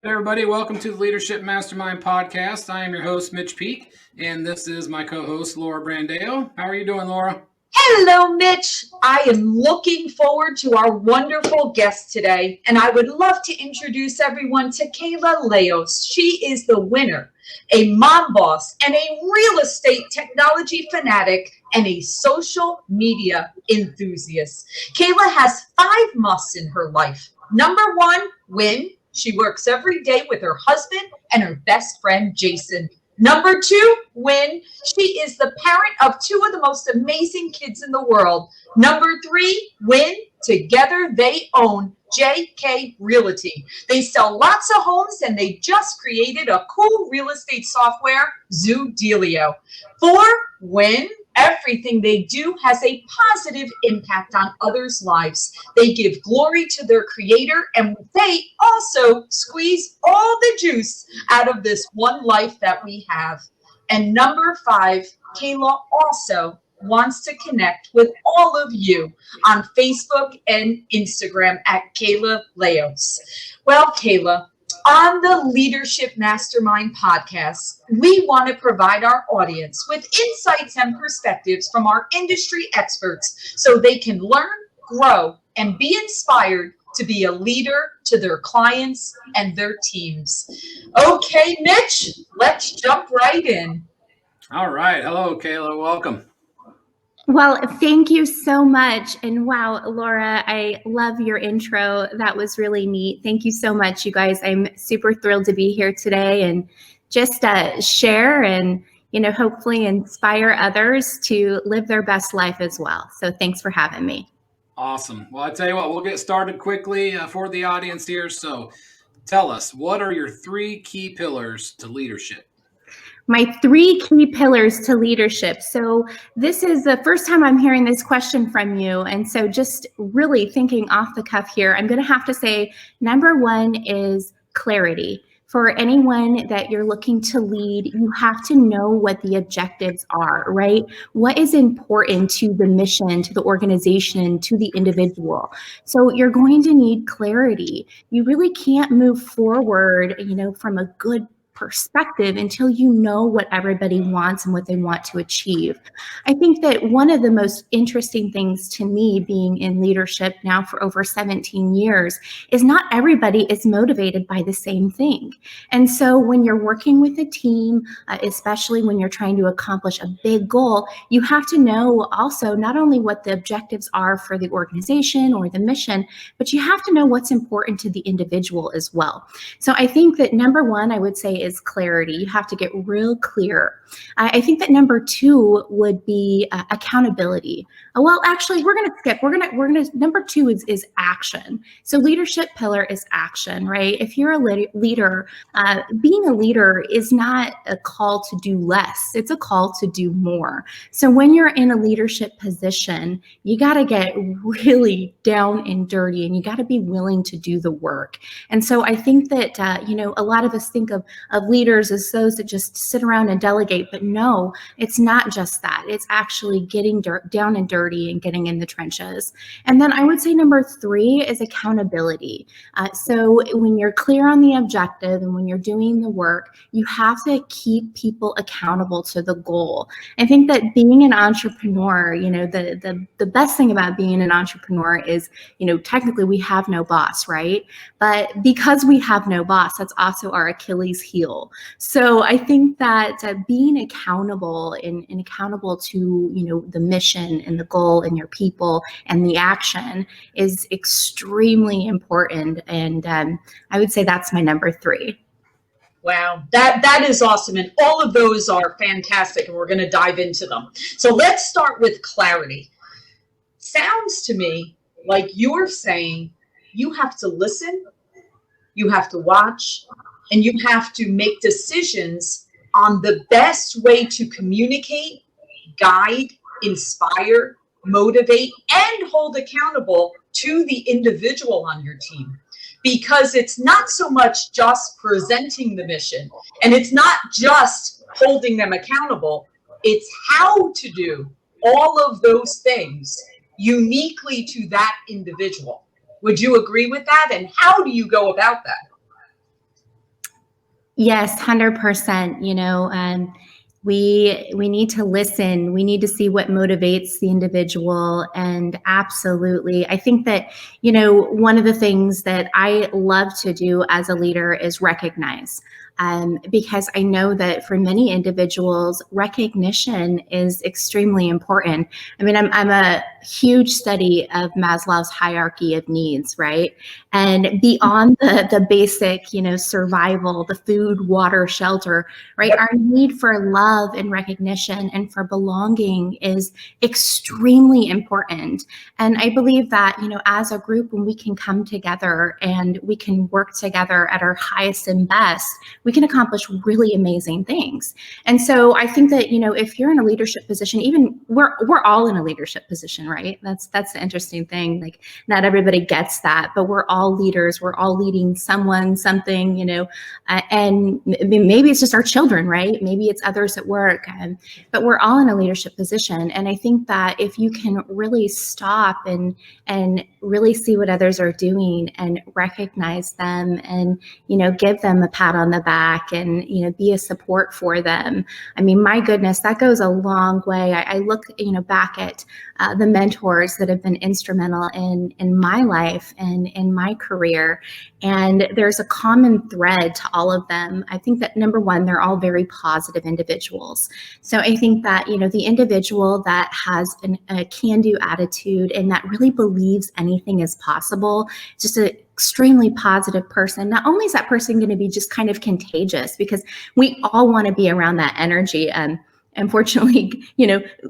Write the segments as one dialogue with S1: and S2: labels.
S1: Hey everybody, welcome to the Leadership Mastermind podcast. I am your host, Mitch Peak, and this is my co-host, Laura Brandeo. How are you doing, Laura?
S2: Hello, Mitch. I am looking forward to our wonderful guest today, and I would love to introduce everyone to Kala Laos. She is the winner, a mom boss, and a real estate technology fanatic, and a social media enthusiast. Kayla has 5 musts in her life. Number 1, win. She works every day with her husband and her best friend, Jason. Number 2, win. She is the parent of 2 of the most amazing kids in the world. Number 3, win. Together they own JK Realty. They sell lots of homes and they just created a cool real estate software, Zoodealio. 4, win. Everything they do has a positive impact on others' lives. They give glory to their creator, and they also squeeze all the juice out of this one life that we have. And number 5, Kayla also wants to connect with all of you on Facebook and Instagram at Kala Laos. Well, Kayla, on the Leadership Mastermind podcast, we want to provide our audience with insights and perspectives from our industry experts so they can learn, grow, and be inspired to be a leader to their clients and their teams. Okay, Mitch, let's jump right in.
S1: All right. Hello, Kayla. Welcome.
S3: Well, thank you so much. And wow, Laura, I love your intro. That was really neat. Thank you so much, you guys. I'm super thrilled to be here today and just share and, hopefully inspire others to live their best life as well. So thanks for having me.
S1: Awesome. Well, I tell you what, we'll get started quickly for the audience here. So tell us, what are your 3 key pillars to leadership?
S3: My 3 key pillars to leadership. So this is the first time I'm hearing this question from you. And so just really thinking off the cuff here, I'm going to have to say, number 1 is clarity. For anyone that you're looking to lead, you have to know what the objectives are, right? What is important to the mission, to the organization, to the individual. So you're going to need clarity. You really can't move forward, from a good perspective until you know what everybody wants and what they want to achieve. I think that one of the most interesting things to me being in leadership now for over 17 years is not everybody is motivated by the same thing. And so when you're working with a team, especially when you're trying to accomplish a big goal, you have to know also not only what the objectives are for the organization or the mission, but you have to know what's important to the individual as well. So I think that number 1, I would say, is clarity. You have to get real clear. I think that number 2 would be accountability. Well, actually, we're going to skip. Number 2 is action. So leadership pillar is action, right? If you're a leader, being a leader is not a call to do less. It's a call to do more. So when you're in a leadership position, you got to get really down and dirty, and you got to be willing to do the work. And so I think that, a lot of us think of leaders as those that just sit around and delegate, but no, it's not just that. It's actually getting down and dirty and getting in the trenches. And then I would say number 3 is accountability. So when you're clear on the objective and when you're doing the work, you have to keep people accountable to the goal. I think that being an entrepreneur, the best thing about being an entrepreneur is, technically we have no boss, right? But because we have no boss, that's also our Achilles heel. So I think that being accountable and accountable to, the mission and the goal and your people and the action is extremely important. And I would say that's my number 3.
S2: Wow, that is awesome. And all of those are fantastic, and we're going to dive into them. So let's start with clarity. Sounds to me like you're saying you have to listen, you have to watch, and you have to make decisions on the best way to communicate, guide, inspire, motivate, and hold accountable to the individual on your team. Because it's not so much just presenting the mission, and it's not just holding them accountable, it's how to do all of those things uniquely to that individual. Would you agree with that? And how do you go about that?
S3: Yes, 100%. We need to listen. We need to see what motivates the individual. And absolutely, I think that, one of the things that I love to do as a leader is recognize. Because I know that for many individuals, recognition is extremely important. I mean, I'm a huge study of Maslow's hierarchy of needs, right? And beyond the basic, survival, the food, water, shelter, right? Our need for love and recognition and for belonging is extremely important. And I believe that, as a group, when we can come together and we can work together at our highest and best, we can accomplish really amazing things. And so I think that, if you're in a leadership position, even we're all in a leadership position, right? That's the interesting thing. Like, not everybody gets that, but we're all leaders. We're all leading someone, something, and maybe it's just our children, right? Maybe it's others at work, but we're all in a leadership position. And I think that if you can really stop and really see what others are doing and recognize them and, give them a pat on the back and, be a support for them. I mean, my goodness, that goes a long way. I look, back at the mentors that have been instrumental in my life and in my career. And there's a common thread to all of them. I think that number one, they're all very positive individuals. So I think that, the individual that has a can-do attitude and that really believes anything is possible, just an extremely positive person, not only is that person going to be just kind of contagious, because we all want to be around that energy. Unfortunately,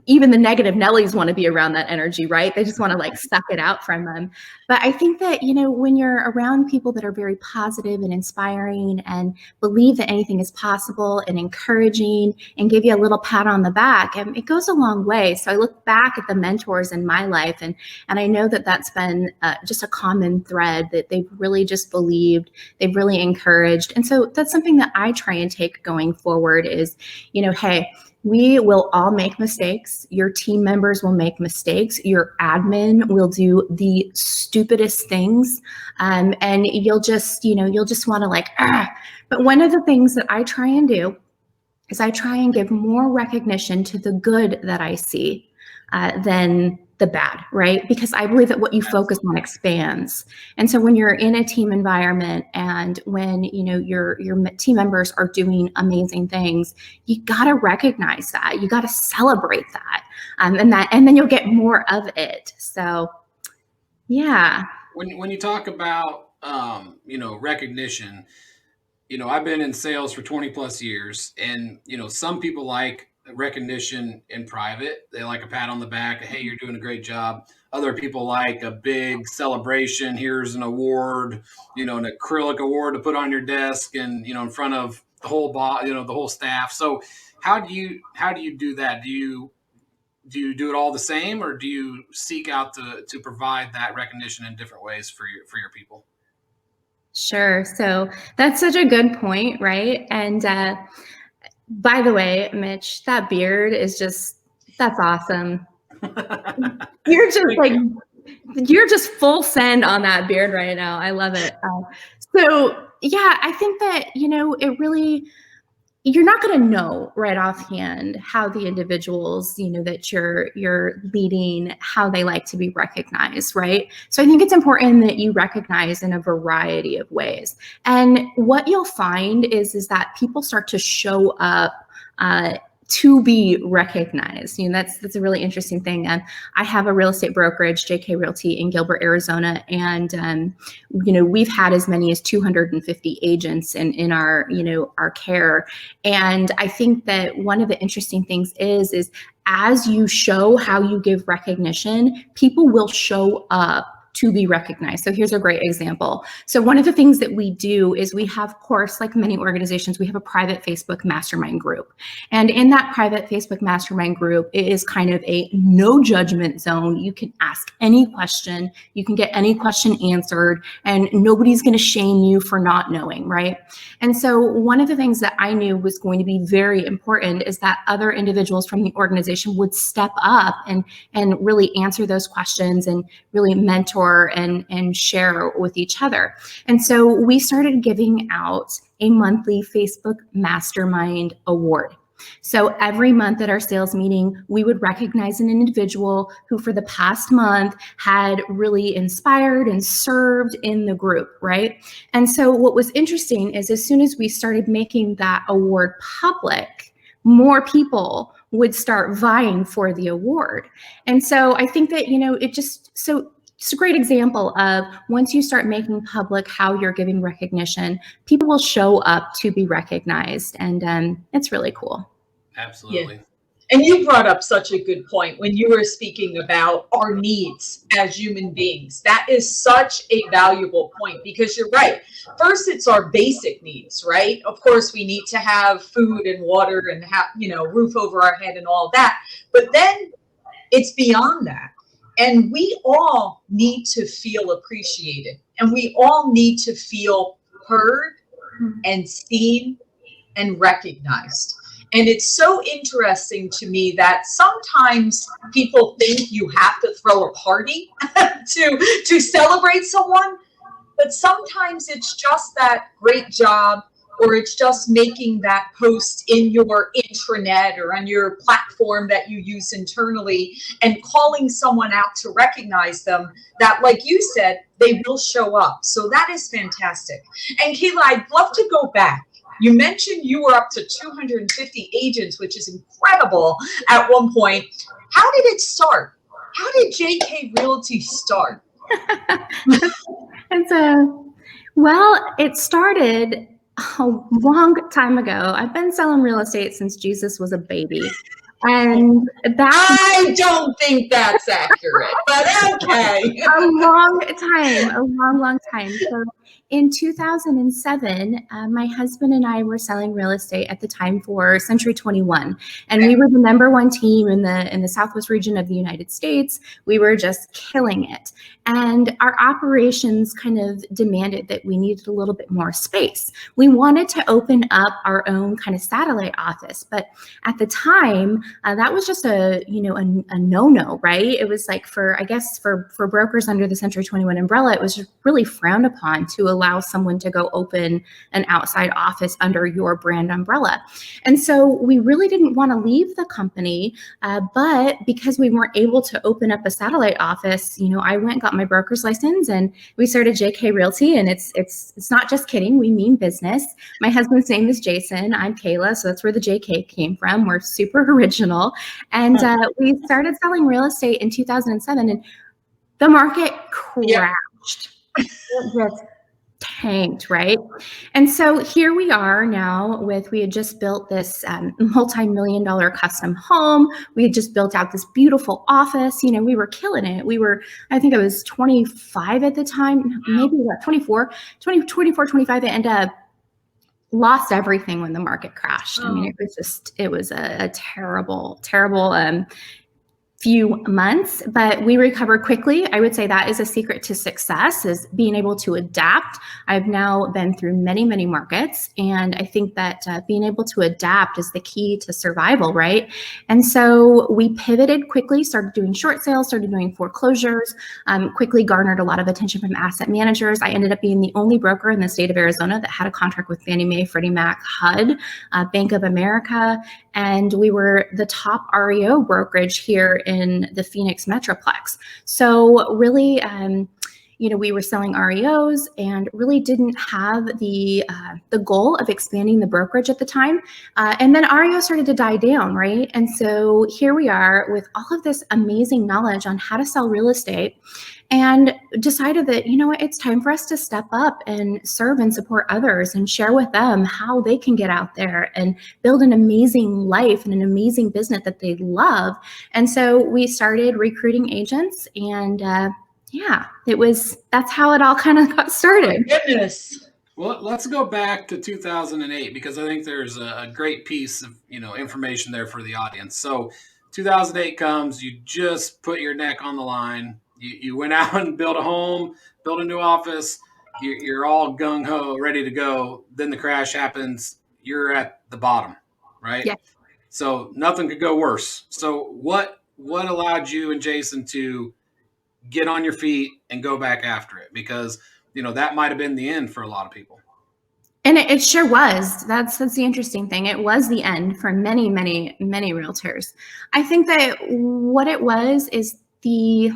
S3: even the negative Nellies want to be around that energy, right? They just want to suck it out from them. But I think that, when you're around people that are very positive and inspiring and believe that anything is possible and encouraging and give you a little pat on the back, it goes a long way. So I look back at the mentors in my life and I know that that's been just a common thread, that they've really just believed, they've really encouraged. And so that's something that I try and take going forward is, hey, we will all make mistakes. Your team members will make mistakes. Your admin will do the stupidest things. And you'll just want to But one of the things that I try and do is I try and give more recognition to the good that I see than the bad, right? Because I believe that what you focus on expands. And so when you're in a team environment and when, your team members are doing amazing things, you got to recognize that. You got to celebrate that. And then you'll get more of it. So, yeah.
S1: When you talk about, recognition, I've been in sales for 20 plus years, and, some people like recognition in private. They like a pat on the back. Hey, you're doing a great job. Other people like a big celebration. Here's an award, an acrylic award to put on your desk and, in front of the whole the whole staff. So how do you do that? Do you do it all the same, or do you seek out to provide that recognition in different ways for your people?
S3: Sure. So that's such a good point, right? And by the way, Mitch, that beard is that's awesome. You're just full send on that beard right now. I love it. So yeah, I think that, it really, you're not going to know right offhand how the individuals, that you're leading, how they like to be recognized, right? So I think it's important that you recognize in a variety of ways. And what you'll find is that people start to show up to be recognized. That's a really interesting thing. And I have a real estate brokerage, JK Realty in Gilbert, Arizona. And, we've had as many as 250 agents in our, our care. And I think that one of the interesting things is as you show how you give recognition, people will show up to be recognized. So here's a great example. So one of the things that we do is we have, of course, like many organizations, we have a private Facebook mastermind group. And in that private Facebook mastermind group, it is kind of a no judgment zone. You can ask any question, you can get any question answered, and nobody's going to shame you for not knowing, right? And so one of the things that I knew was going to be very important is that other individuals from the organization would step up and really answer those questions and really mentor and share with each other. And so we started giving out a monthly Facebook Mastermind award. So every month at our sales meeting, we would recognize an individual who for the past month had really inspired and served in the group, right? And so what was interesting is as soon as we started making that award public, more people would start vying for the award. And so I think that, it's a great example of once you start making public how you're giving recognition, people will show up to be recognized. And it's really cool.
S1: Absolutely.
S2: Yeah. And you brought up such a good point when you were speaking about our needs as human beings. That is such a valuable point because you're right. First, it's our basic needs, right? Of course, we need to have food and water and have, roof over our head and all that. But then it's beyond that. And we all need to feel appreciated. And we all need to feel heard and seen and recognized. And it's so interesting to me that sometimes people think you have to throw a party to celebrate someone, but sometimes it's just that great job, or it's just making that post in your intranet or on your platform that you use internally and calling someone out to recognize them that, like you said, they will show up. So that is fantastic. And Kayla, I'd love to go back. You mentioned you were up to 250 agents, which is incredible at one point. How did it start? How did JK Realty start?
S3: It started a long time ago. I've been selling real estate since Jesus was a baby. And
S2: I don't think that's accurate, but okay.
S3: A long time. So in 2007, my husband and I were selling real estate at the time for Century 21, and we were the #1 team in the Southwest region of the United States. We were just killing it, and our operations kind of demanded that we needed a little bit more space. We wanted to open up our own kind of satellite office, but at the time, that was just a no-no, right? It was like for brokers under the Century 21 umbrella, it was just really frowned upon to allow someone to go open an outside office under your brand umbrella. And so we really didn't want to leave the company, but because we weren't able to open up a satellite office, I went and got my broker's license and we started JK Realty, and it's not just kidding, we mean business. My husband's name is Jason, I'm Kayla, so that's where the JK came from. We're super original. And we started selling real estate in 2007, and the market crashed. It just tanked, right? And so here we are now we had just built this multi-million-dollar custom home. We had just built out this beautiful office. We were killing it. I think I was 25 at the time, maybe about 24, 25, and lost everything when the market crashed. I mean, it was a terrible few months, but we recovered quickly. I would say that is a secret to success, is being able to adapt. I've now been through many, many markets, and I think that being able to adapt is the key to survival, right? And so we pivoted quickly, started doing short sales, started doing foreclosures, quickly garnered a lot of attention from asset managers. I ended up being the only broker in the state of Arizona that had a contract with Fannie Mae, Freddie Mac, HUD, Bank of America, and we were the top REO brokerage here in the Phoenix Metroplex. So really, we were selling REOs and really didn't have the goal of expanding the brokerage at the time. And then REO started to die down, right? And so here we are with all of this amazing knowledge on how to sell real estate, and decided that, it's time for us to step up and serve and support others and share with them how they can get out there and build an amazing life and an amazing business that they love. And so we started recruiting agents, and that's how it all kind of got started.
S2: Oh, goodness.
S1: Well, let's go back to 2008, because I think there's a great piece of, information there for the audience. So 2008 comes, you just put your neck on the line. You went out and built a home, built a new office. You're all gung-ho, ready to go. Then the crash happens. You're at the bottom, right?
S3: Yes.
S1: So nothing could go worse. So what allowed you and Jason to get on your feet and go back after it? Because, that might have been the end for a lot of people.
S3: And it sure was. That's the interesting thing. It was the end for many, many, many realtors. I think that what it was is the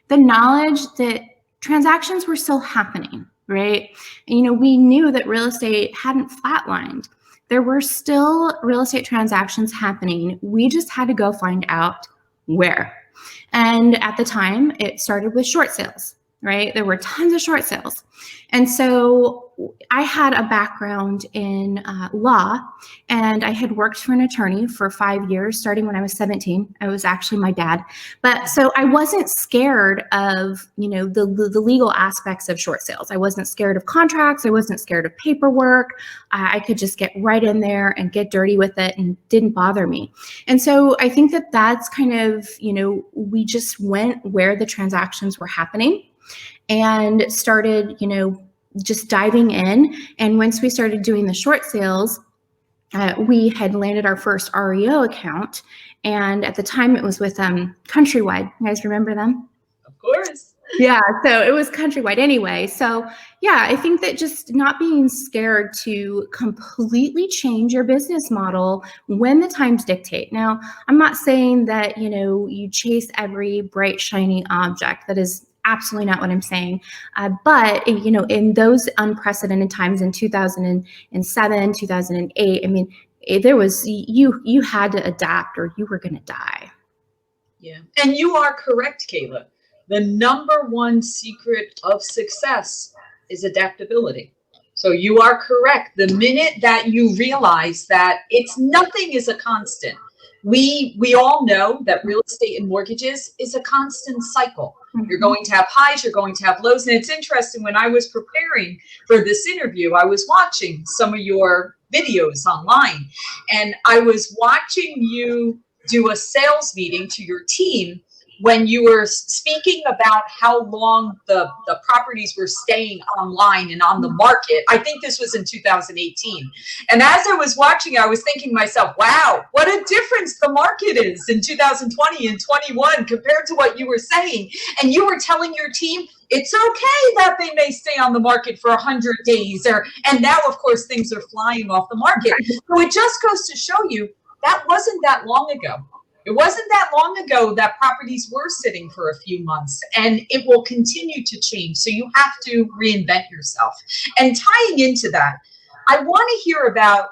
S3: knowledge that transactions were still happening, right? And, we knew that real estate hadn't flatlined. There were still real estate transactions happening. We just had to go find out where. And at the time, it started with short sales, right? There were tons of short sales. And so I had a background in law, and I had worked for an attorney for 5 years, starting when I was 17. I was actually my dad. But so I wasn't scared of, the legal aspects of short sales. I wasn't scared of contracts. I wasn't scared of paperwork. I could just get right in there and get dirty with it, and didn't bother me. And so I think that that's kind of, we just went where the transactions were happening and started, just diving in. And once we started doing the short sales, we had landed our first REO account. And at the time it was with Countrywide. You guys remember them?
S2: Of course.
S3: Yeah, so it was Countrywide anyway. So yeah, I think that just not being scared to completely change your business model when the times dictate. Now, I'm not saying that, you chase every bright, shiny object. That is absolutely not what I'm saying. But, in those unprecedented times in 2007, 2008, I mean, there was, you had to adapt or you were going to die.
S2: Yeah. And you are correct, Kayla. The number one secret of success is adaptability. So you are correct. The minute that you realize that nothing is a constant. We all know that real estate and mortgages is a constant cycle. You're going to have highs, you're going to have lows. And it's interesting, when I was preparing for this interview, I was watching some of your videos online, and I was watching you do a sales meeting to your team when you were speaking about how long the properties were staying online and on the market. I think this was in 2018. And as I was watching, I was thinking to myself, wow, what a difference the market is in 2020 and 21 compared to what you were saying. And you were telling your team, it's okay that they may stay on the market for 100 days. And now, of course, things are flying off the market. So it just goes to show you that wasn't that long ago. It wasn't that long ago that properties were sitting for a few months, and it will continue to change. So you have to reinvent yourself. And tying into that, I want to hear about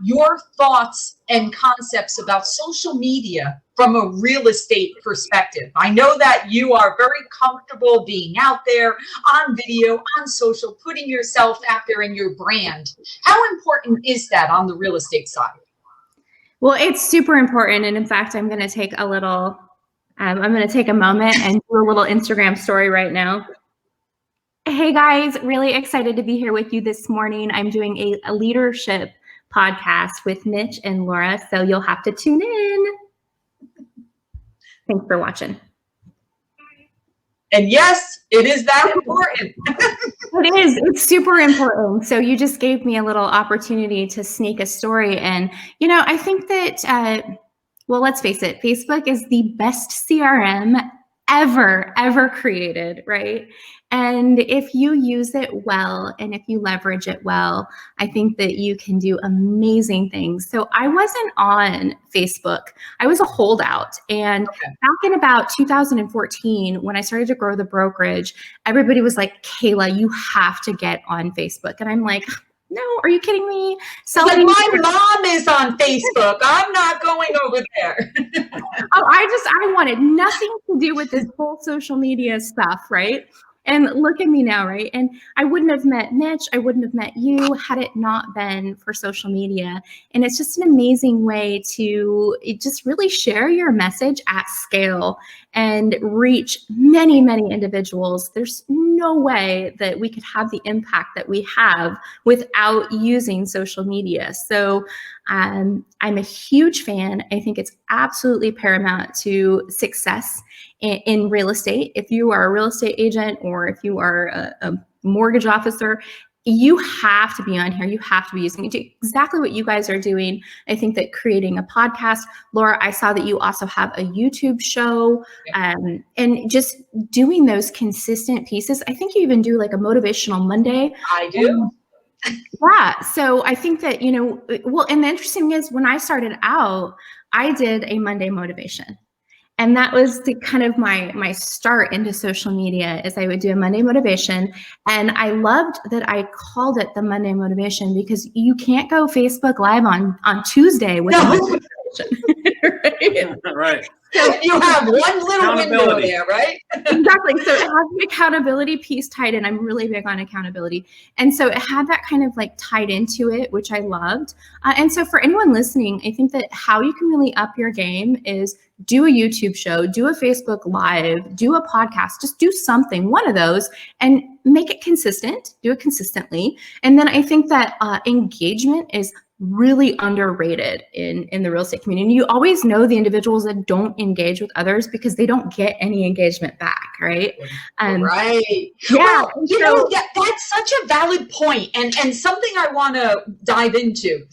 S2: your thoughts and concepts about social media from a real estate perspective. I know that you are very comfortable being out there on video, on social, putting yourself out there in your brand. How important is that on the real estate side?
S3: Well, it's super important. And in fact, I'm going to take a moment and do a little Instagram story right now. Hey guys, really excited to be here with you this morning. I'm doing a leadership podcast with Mitch and Laura, so you'll have to tune in. Thanks for watching.
S2: And yes, it is that important.
S3: It is. It's super important. So you just gave me a little opportunity to sneak a story. And, I think that, well, let's face it, Facebook is the best CRM ever created, right? And if you use it well, and if you leverage it well, I think that you can do amazing things. So I wasn't on Facebook. I was a holdout. And back in about 2014, when I started to grow the brokerage, everybody was like, Kayla, you have to get on Facebook. And I'm like, no, are you kidding me?
S2: So like, my mom is on Facebook. I'm not going over there.
S3: I wanted nothing to do with this whole social media stuff, right? And look at me now, right? And I wouldn't have met Mitch, I wouldn't have met you had it not been for social media. And it's just an amazing way to just really share your message at scale and reach many, many individuals. There's no way that we could have the impact that we have without using social media. So I'm a huge fan. I think it's absolutely paramount to success in real estate. If you are a real estate agent or if you are a mortgage officer, you have to be on here. You have to be using it. Exactly what you guys are doing. I think that creating a podcast, Laura, I saw that you also have a YouTube show, and just doing those consistent pieces. I think you even do like a motivational Monday.
S2: I do.
S3: Yeah. So I think that, well, and the interesting thing is when I started out, I did a Monday motivation. And that was the kind of my start into social media is I would do a Monday motivation. And I loved that I called it the Monday motivation because you can't go Facebook Live on Tuesday with a Monday motivation.
S1: Right? Right.
S2: So you have one little window there, right?
S3: Exactly. So it has the accountability piece tied in. I'm really big on accountability. And so it had that kind of like tied into it, which I loved. And so for anyone listening, I think that how you can really up your game is do a YouTube show, do a Facebook Live, do a podcast, just do something, one of those, and make it consistent, do it consistently. And then I think that engagement is really underrated in the real estate community. And you always know the individuals that don't engage with others because they don't get any engagement back, right?
S2: Right.
S3: Yeah.
S2: Well, that's such a valid point, and something I want to dive into.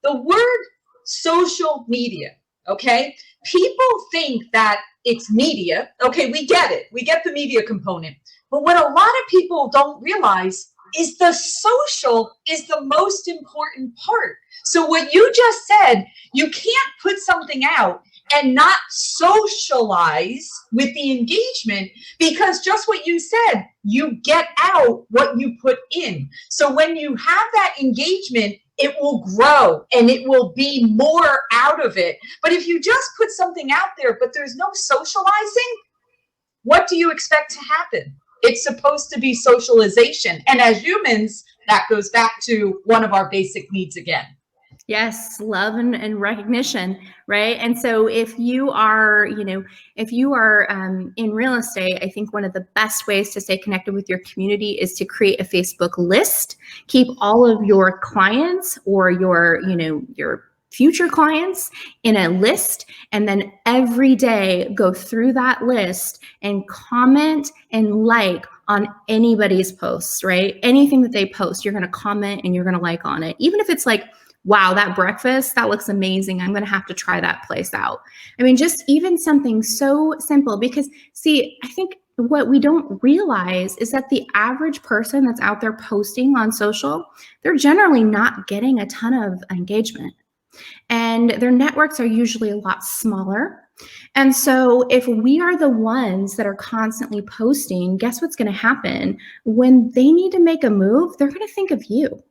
S2: The word social media, okay? People think that it's media. Okay, we get it. We get the media component. But what a lot of people don't realize is the social is the most important part. So what you just said, you can't put something out and not socialize with the engagement, because just what you said, you get out what you put in. So when you have that engagement, it will grow and it will be more out of it. But if you just put something out there, but there's no socializing, what do you expect to happen? It's supposed to be socialization. And as humans, that goes back to one of our basic needs again.
S3: Yes, love and recognition, right? And so if you are, in real estate, I think one of the best ways to stay connected with your community is to create a Facebook list. Keep all of your clients or your future clients in a list, and then every day go through that list and comment and like on anybody's posts, right? Anything that they post, you're going to comment and you're going to like on it. Even if it's like, wow, that breakfast, that looks amazing. I'm going to have to try that place out. I mean, just even something so simple, because see, I think what we don't realize is that the average person that's out there posting on social, they're generally not getting a ton of engagement. And their networks are usually a lot smaller. And so if we are the ones that are constantly posting, guess what's going to happen? When they need to make a move, they're going to think of you.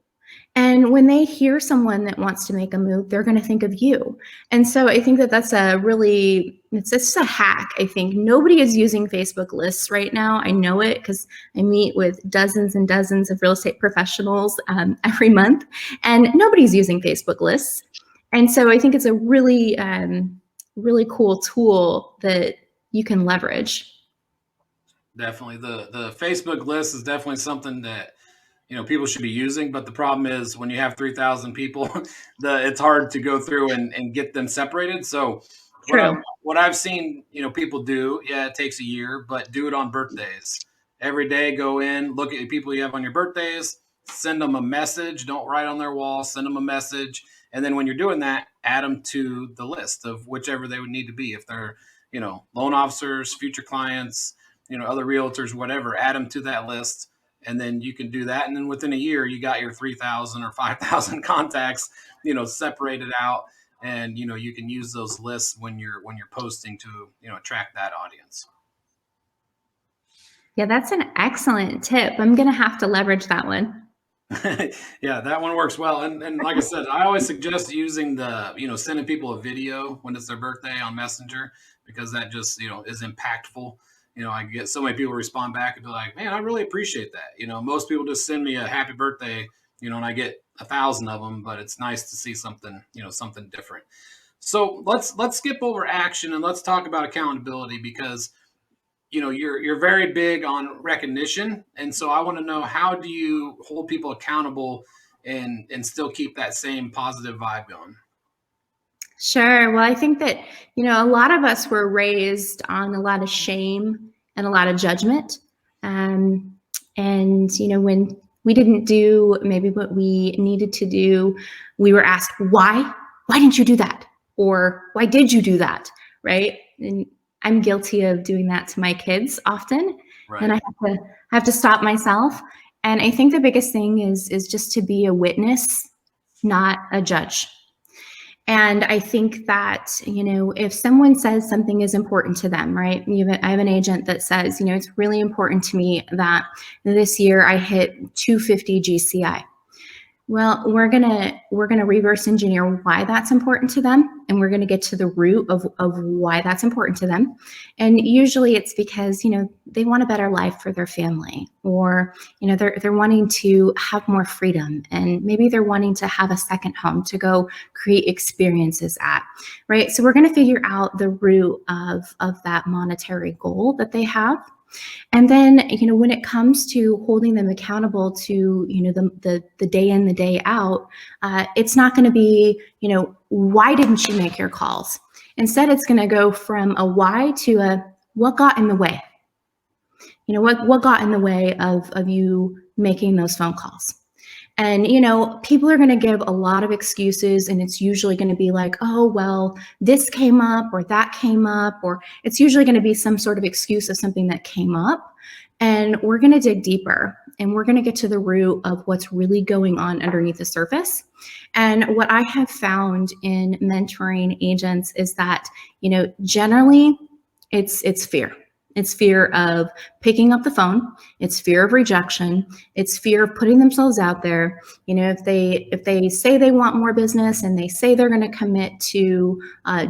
S3: And when they hear someone that wants to make a move, they're going to think of you. And so I think that that's it's just a hack. I think nobody is using Facebook lists right now. I know it because I meet with dozens and dozens of real estate professionals every month, and nobody's using Facebook lists. And so I think it's a really, really cool tool that you can leverage.
S1: Definitely. The Facebook list is definitely something that, people should be using, but the problem is when you have 3,000 people, it's hard to go through and get them separated. So what I've seen, people do, it takes a year, but do it on birthdays. Every day, go in, look at the people you have on your birthdays, send them a message. Don't write on their wall, send them a message. And then when you're doing that, add them to the list of whichever they would need to be. If they're, loan officers, future clients, other realtors, whatever, add them to that list. And then you can do that. And then within a year, you got your 3,000 or 5,000 contacts, separated out. And, you can use those lists when you're posting to, attract that audience.
S3: Yeah, that's an excellent tip. I'm going to have to leverage that one.
S1: Yeah, that one works well. And like I said, I always suggest using sending people a video when it's their birthday on Messenger, because that just, is impactful. I get so many people respond back and be like, man, I really appreciate that. Most people just send me a happy birthday, and I get 1,000 of them, but it's nice to see something, something different. So let's skip over action and let's talk about accountability, because, you're very big on recognition. And so I want to know, how do you hold people accountable and still keep that same positive vibe going?
S3: Sure. Well, I think that, a lot of us were raised on a lot of shame and a lot of judgment. And, when we didn't do maybe what we needed to do, we were asked, why? Why didn't you do that? Or why did you do that? Right. And I'm guilty of doing that to my kids often.
S1: Right.
S3: And I have to stop myself. And I think the biggest thing is just to be a witness, not a judge. And I think that, if someone says something is important to them, right? I have an agent that says, it's really important to me that this year I hit 250 GCI. Well, we're gonna reverse engineer why that's important to them, and we're gonna get to the root of why that's important to them. And usually it's because they want a better life for their family, or they're wanting to have more freedom, and maybe they're wanting to have a second home to go create experiences at, right? So we're gonna figure out the root of that monetary goal that they have. And then, when it comes to holding them accountable to, the day in, the day out, it's not going to be, why didn't you make your calls? Instead, it's going to go from a why to a what got in the way. What got in the way of you making those phone calls? And, people are going to give a lot of excuses, and it's usually going to be like, oh, well, this came up or that came up, or it's usually going to be some sort of excuse of something that came up. And we're going to dig deeper, and we're going to get to the root of what's really going on underneath the surface. And what I have found in mentoring agents is that, generally it's fear. It's fear of picking up the phone. It's fear of rejection. It's fear of putting themselves out there. If they say they want more business and they say they're going to commit to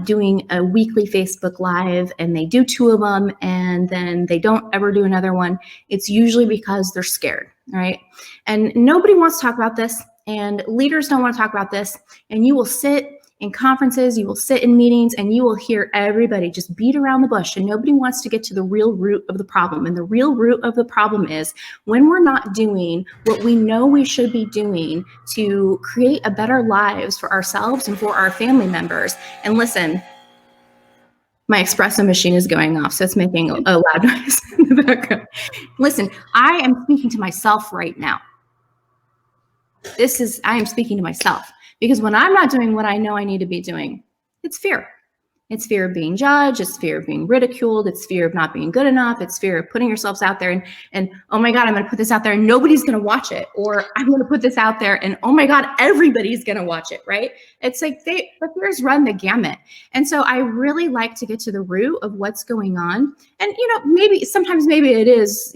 S3: doing a weekly Facebook Live, and they do 2 of them and then they don't ever do another one, it's usually because they're scared, right? And nobody wants to talk about this, and leaders don't want to talk about this. And you will sit in conferences, you will sit in meetings, and you will hear everybody just beat around the bush, and nobody wants to get to the real root of the problem. And the real root of the problem is when we're not doing what we know we should be doing to create a better lives for ourselves and for our family members. And listen, my espresso machine is going off, so it's making a loud noise in the background. Listen, I am speaking to myself right now. I am speaking to myself. Because when I'm not doing what I know I need to be doing, it's fear. It's fear of being judged. It's fear of being ridiculed. It's fear of not being good enough. It's fear of putting yourselves out there and oh my God, I'm going to put this out there and nobody's going to watch it. Or I'm going to put this out there and oh my God, everybody's going to watch it, right? It's like the fears run the gamut. And so I really like to get to the root of what's going on. And, sometimes it is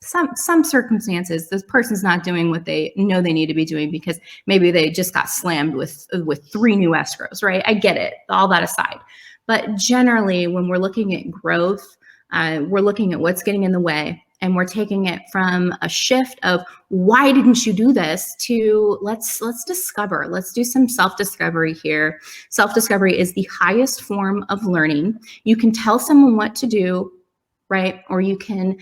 S3: some circumstances, this person's not doing what they know they need to be doing because maybe they just got slammed with 3 new escrows, right? I get it, all that aside. But generally, when we're looking at growth, we're looking at what's getting in the way, and we're taking it from a shift of why didn't you do this to let's discover. Let's do some self-discovery here. Self-discovery is the highest form of learning. You can tell someone what to do, right? Or you can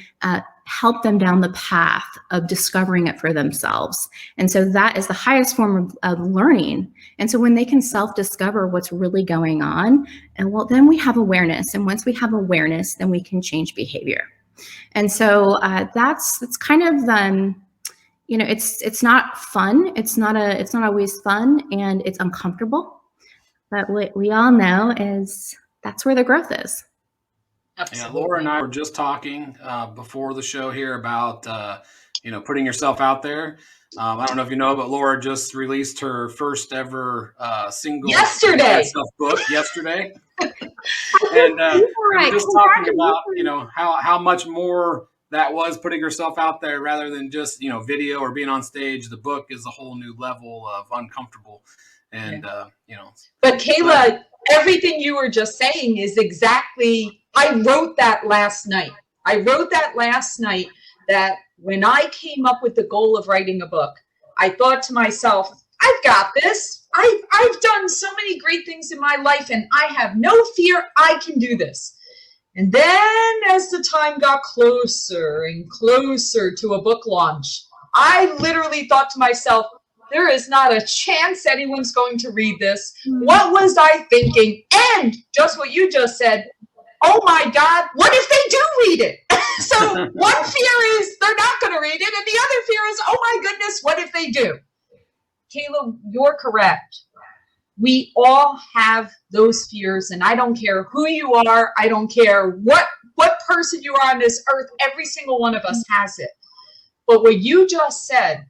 S3: help them down the path of discovering it for themselves. And so that is the highest form of learning. And so when they can self-discover what's really going on, and then we have awareness. And once we have awareness, then we can change behavior. And so that's kind of, it's not fun. It's not always fun, and it's uncomfortable. But what we all know is that's where the growth is.
S1: Absolutely. Yeah, Laura and I were just talking before the show here about, putting yourself out there. I don't know if you know, but Laura just released her first ever single book yesterday. And we're just talking about, how much more that was putting herself out there rather than just, video or being on stage. The book is a whole new level of uncomfortable. And,
S2: But Kayla, everything you were just saying is exactly, I wrote that last night. That when I came up with the goal of writing a book, I thought to myself, I've got this. I've done so many great things in my life, and I have no fear. I can do this. And then as the time got closer and closer to a book launch, I literally thought to myself, there is not a chance anyone's going to read this. What was I thinking? And just what you just said, oh my God, what if they do read it? So one fear is they're not going to read it, and the other fear is, oh my goodness, what if they do? Kayla, you're correct. We all have those fears, and I don't care who you are. I don't care what person you are on this earth. Every single one of us has it. But what you just said,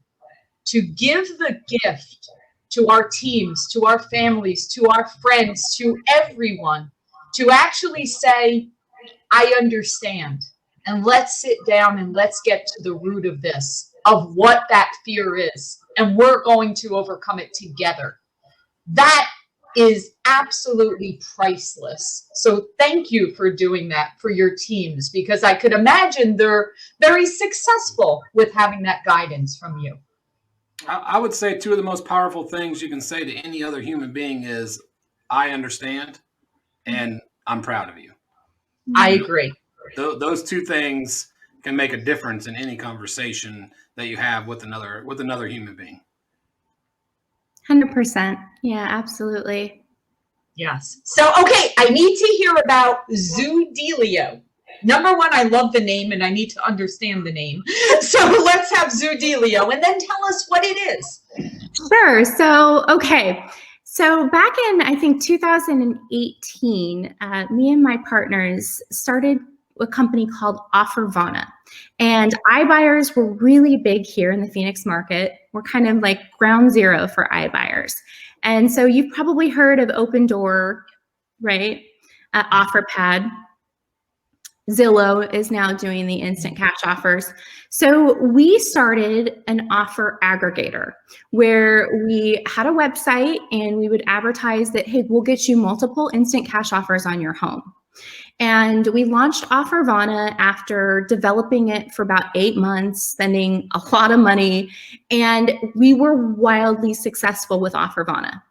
S2: to give the gift to our teams, to our families, to our friends, to everyone, to actually say, I understand. And let's sit down and let's get to the root of this, of what that fear is. And we're going to overcome it together. That is absolutely priceless. So thank you for doing that for your teams, because I could imagine they're very successful with having that guidance from you.
S1: I would say two of the most powerful things you can say to any other human being is, I understand and I'm proud of you.
S2: I agree.
S1: Those two things can make a difference in any conversation that you have with another human being.
S3: 100%. Yeah, absolutely.
S2: Yes. So, okay, I need to hear about Zoodealio. Number one, I love the name and I need to understand the name. So let's have Zoodealio and then tell us what it is.
S3: Sure. So, okay. So back in, I think, 2018, me and my partners started a company called Offervana. And iBuyers were really big here in the Phoenix market. We're kind of like ground zero for iBuyers. And so you've probably heard of Open Door, right? OfferPad. Zillow is now doing the instant cash offers. So we started an offer aggregator where we had a website and we would advertise that, hey, we'll get you multiple instant cash offers on your home. And we launched Offervana after developing it for about 8 months, spending a lot of money, and we were wildly successful with Offervana.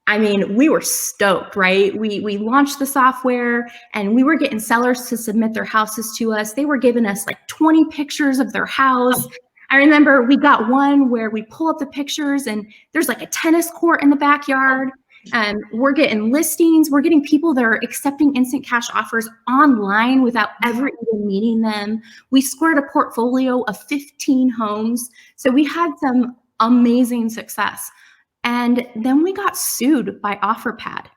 S3: I mean, we were stoked, right? We launched the software and we were getting sellers to submit their houses to us. They were giving us like 20 pictures of their house. I remember we got one where we pull up the pictures and there's like a tennis court in the backyard. We're getting listings. We're getting people that are accepting instant cash offers online without ever even meeting them. We scored a portfolio of 15 homes. So we had some amazing success. And then we got sued by OfferPad.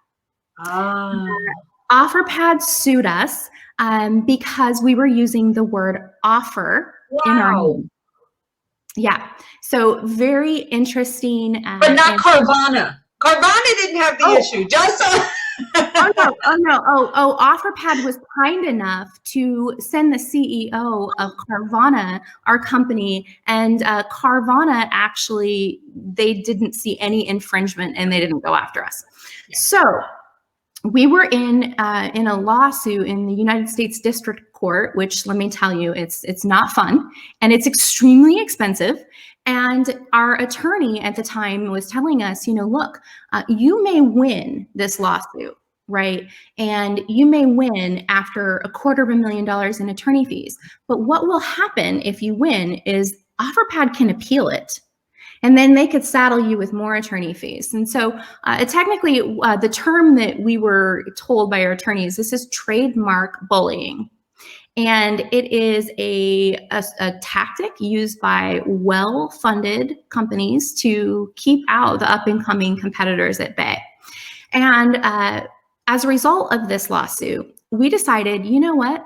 S3: OfferPad sued us because we were using the word offer in our name. Yeah, so very interesting.
S2: But not Carvana. Carvana didn't have the issue. Just
S3: OfferPad was kind enough to send the CEO of Carvana, our company, and Carvana actually, they didn't see any infringement and they didn't go after us. Yeah. So we were in a lawsuit in the United States District Court, which, let me tell you, it's not fun and it's extremely expensive. And our attorney at the time was telling us, look, you may win this lawsuit, right? And you may win after $250,000 in attorney fees. But what will happen if you win is OfferPad can appeal it. And then they could saddle you with more attorney fees. And so technically, the term that we were told by our attorneys, this is trademark bullying. And it is a tactic used by well-funded companies to keep out the up-and-coming competitors at bay. And as a result of this lawsuit, we decided, you know what?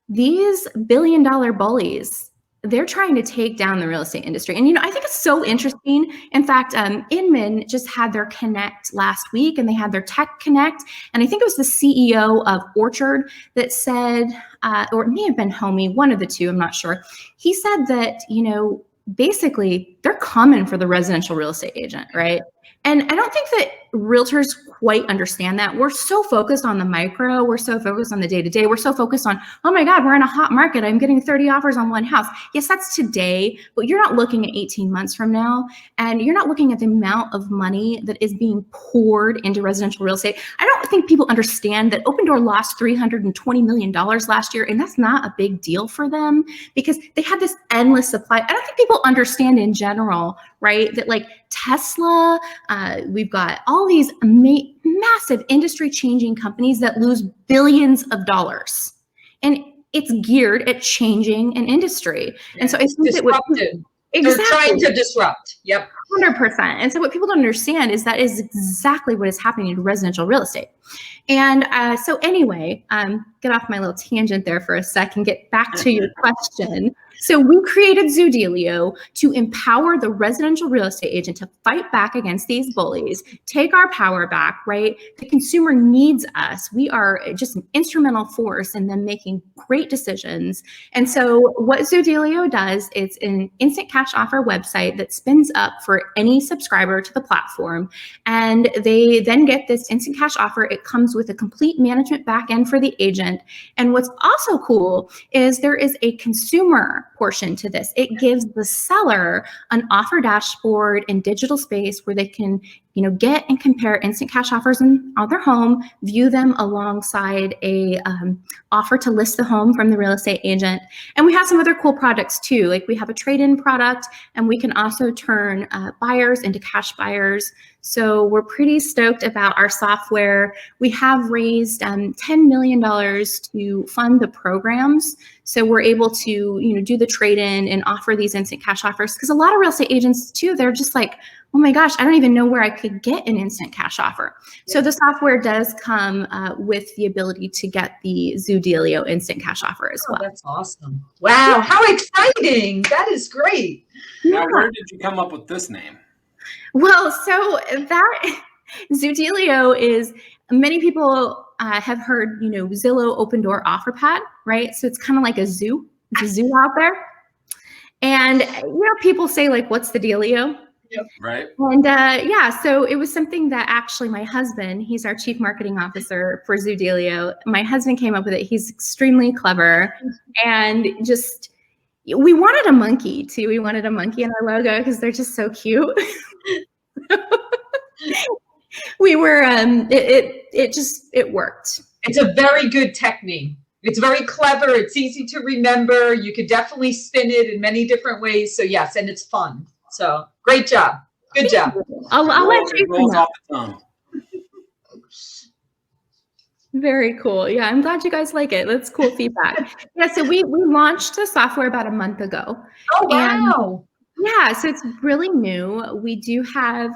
S3: These billion-dollar bullies, they're trying to take down the real estate industry. And, I think it's so interesting. In fact, Inman just had their Connect last week and they had their Tech Connect. And I think it was the CEO of Orchard that said, or it may have been Homey, one of the two, I'm not sure. He said that, basically they're coming for the residential real estate agent, right? And I don't think that realtors quite understand that. We're so focused on the micro. We're so focused on the day-to-day. We're so focused on, oh my God, we're in a hot market. I'm getting 30 offers on one house. Yes, that's today, but you're not looking at 18 months from now. And you're not looking at the amount of money that is being poured into residential real estate. I don't think people understand that Open Door lost $320 million last year. And that's not a big deal for them because they had this endless supply. I don't think people understand in general, right? That like Tesla, we've got all these massive industry changing companies that lose billions of dollars. And it's geared at changing an industry. Yeah, and so I think
S2: disrupted. They're trying to disrupt. Yep.
S3: 100%. And so what people don't understand is that is exactly what is happening in residential real estate. And so anyway, get off my little tangent there for a second, get back to your question. So we created Zoodealio to empower the residential real estate agent to fight back against these bullies, take our power back, right? The consumer needs us. We are just an instrumental force in them making great decisions. And so what Zoodealio does, it's an instant cash offer website that spins up for any subscriber to the platform. And they then get this instant cash offer. It comes with a complete management backend for the agent. And what's also cool is there is a consumer portion to this. It gives the seller an offer dashboard and digital space where they can, get and compare instant cash offers on their home, view them alongside a offer to list the home from the real estate agent. And we have some other cool products too. Like we have a trade-in product, and we can also turn buyers into cash buyers. So we're pretty stoked about our software. We have raised $10 million to fund the programs. So we're able to, do the trade-in and offer these instant cash offers. Because a lot of real estate agents too, they're just like, oh my gosh, I don't even know where I could get an instant cash offer. So the software does come with the ability to get the Zoodealio instant cash offer as well.
S2: That's awesome. Wow, how exciting. That is great.
S1: Now, where did you come up with this name?
S3: Well, so that Zoodealio is, many people have heard, Zillow open door offer pad, right? So it's kind of like a zoo. It's a zoo out there. And, people say like, what's the dealio?
S1: Yep. Right.
S3: And so it was something that actually my husband, he's our chief marketing officer for Zoodealio. My husband came up with it. He's extremely clever, and we wanted a monkey too. We wanted a monkey in our logo because they're just so cute. We were, it worked.
S2: It's a very good technique. It's very clever. It's easy to remember. You could definitely spin it in many different ways. So yes, and it's fun. So great job. Good job.
S3: I'll let you know. Very cool. Yeah, I'm glad you guys like it. That's cool feedback. Yeah, so we launched the software about a month ago.
S2: Oh, wow.
S3: Yeah, so it's really new. We do have,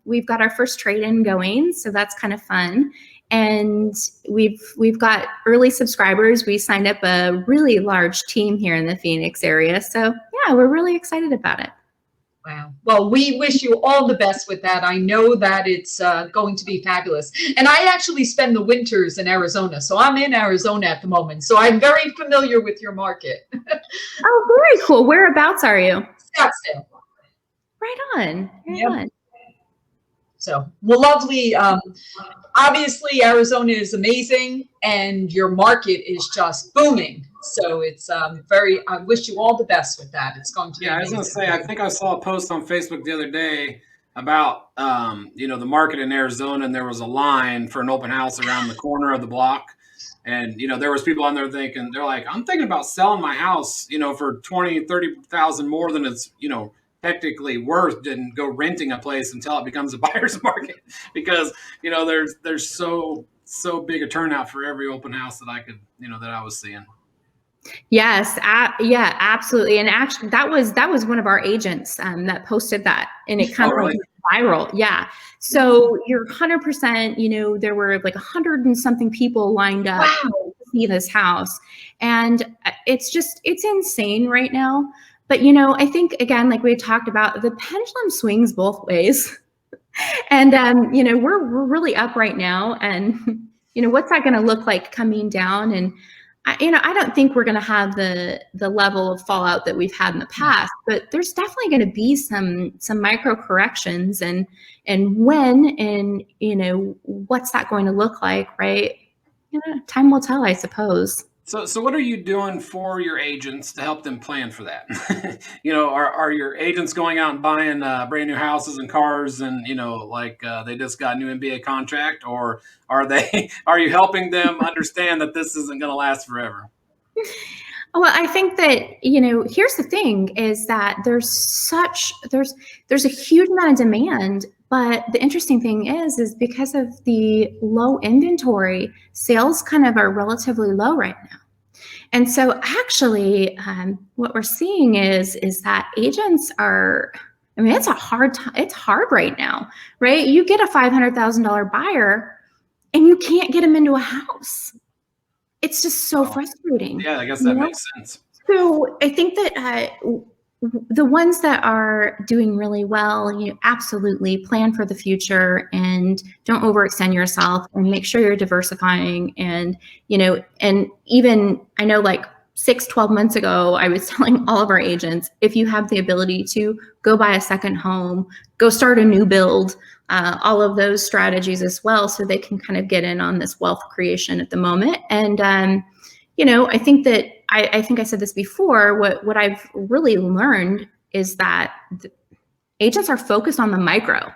S3: we've got our first trade-in going, so that's kind of fun. And we've got early subscribers. We signed up a really large team here in the Phoenix area. So yeah, we're really excited about it.
S2: Wow. Well, we wish you all the best with that. I know that it's going to be fabulous. And I actually spend the winters in Arizona. So I'm in Arizona at the moment. So I'm very familiar with your market.
S3: Oh, very cool. Whereabouts are you?
S2: Scottsdale.
S3: Right on. Right on.
S2: So, well, lovely. Obviously, Arizona is amazing, and your market is just booming. So it's I wish you all the best with that. It's going to be
S1: amazing. I was going to say, I think I saw a post on Facebook the other day about, the market in Arizona, and there was a line for an open house around the corner of the block. And, there was people on there thinking, they're like, I'm thinking about selling my house, for 20, 30,000 more than it's, technically worth, and go renting a place until it becomes a buyer's market, because there's so big a turnout for every open house that I could that I was seeing.
S3: Yes, yeah, absolutely. And actually, that was one of our agents that posted that, and it kind of went viral. Yeah. So you're 100%. There were like 100 and something people lined up to see this house, and it's insane right now. But, I think, again, like we had talked about, the pendulum swings both ways. And, we're really up right now. And, what's that going to look like coming down? And, I don't think we're going to have the level of fallout that we've had in the past. But there's definitely going to be some micro corrections. And when, and, what's that going to look like, right? Time will tell, I suppose.
S1: So what are you doing for your agents to help them plan for that? Are your agents going out and buying brand new houses and cars, and they just got a new NBA contract, or are you helping them understand that this isn't going to last forever?
S3: Well, I think that, here's the thing is that there's a huge amount of demand. But the interesting thing is because of the low inventory, sales kind of are relatively low right now. And so actually what we're seeing is that agents are I mean, it's a hard time. It's hard right now, right? You get a $500,000 buyer and you can't get them into a house. It's just so frustrating.
S1: Yeah, I guess that makes sense.
S3: So I think that the ones that are doing really well, absolutely plan for the future and don't overextend yourself, and make sure you're diversifying. And, and even I know, like 12 months ago, I was telling all of our agents, if you have the ability to go buy a second home, go start a new build, all of those strategies as well, so they can kind of get in on this wealth creation at the moment. And, I think that I think I said this before, what I've really learned is that agents are focused on the micro.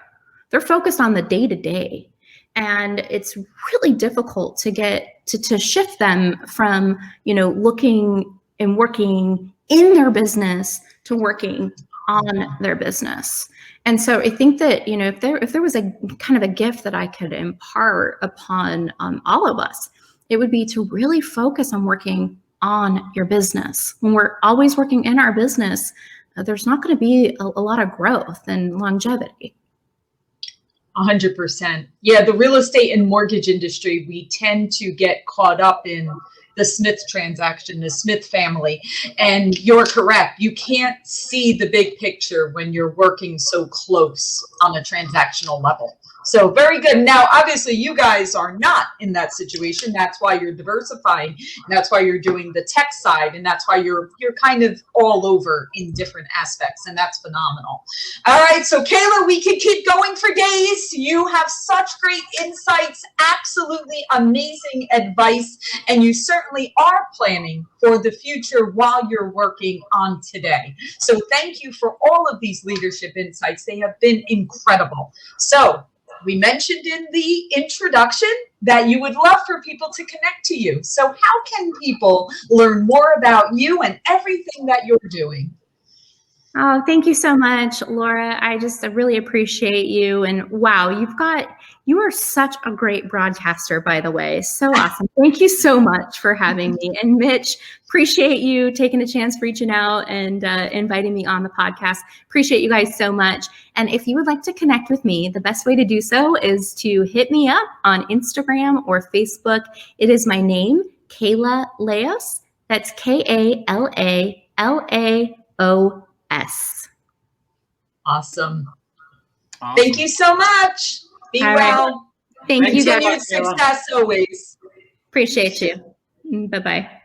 S3: They're focused on the day-to-day. And it's really difficult to get to shift them from, looking and working in their business to working on their business. And so I think that, if there was a kind of a gift that I could impart upon all of us, it would be to really focus on working on your business. When we're always working in our business, there's not going to be a lot of growth and longevity.
S2: 100%. Yeah, the real estate and mortgage industry, we tend to get caught up in the Smith transaction, the Smith family. And you're correct. You can't see the big picture when you're working so close on a transactional level. So very good. Now, obviously, you guys are not in that situation. That's why you're diversifying. And that's why you're doing the tech side. And that's why you're kind of all over in different aspects. And that's phenomenal. All right. So, Kayla, we could keep going for days. You have such great insights, absolutely amazing advice. And you certainly are planning for the future while you're working on today. So thank you for all of these leadership insights. They have been incredible. So, we mentioned in the introduction that you would love for people to connect to you. So how can people learn more about you and everything that you're doing?
S3: Oh, thank you so much, Laura. I really appreciate you. And wow, you are such a great broadcaster, by the way. So awesome. Thank you so much for having me. And Mitch, appreciate you taking a chance, reaching out and inviting me on the podcast. Appreciate you guys so much. And if you would like to connect with me, the best way to do so is to hit me up on Instagram or Facebook. It is my name, Kala Laos. That's KALALAOS.
S2: Awesome. Thank you so much. Be
S3: All
S2: well.
S3: Right. Thank you guys.
S2: Continued success always.
S3: Appreciate you. Bye-bye.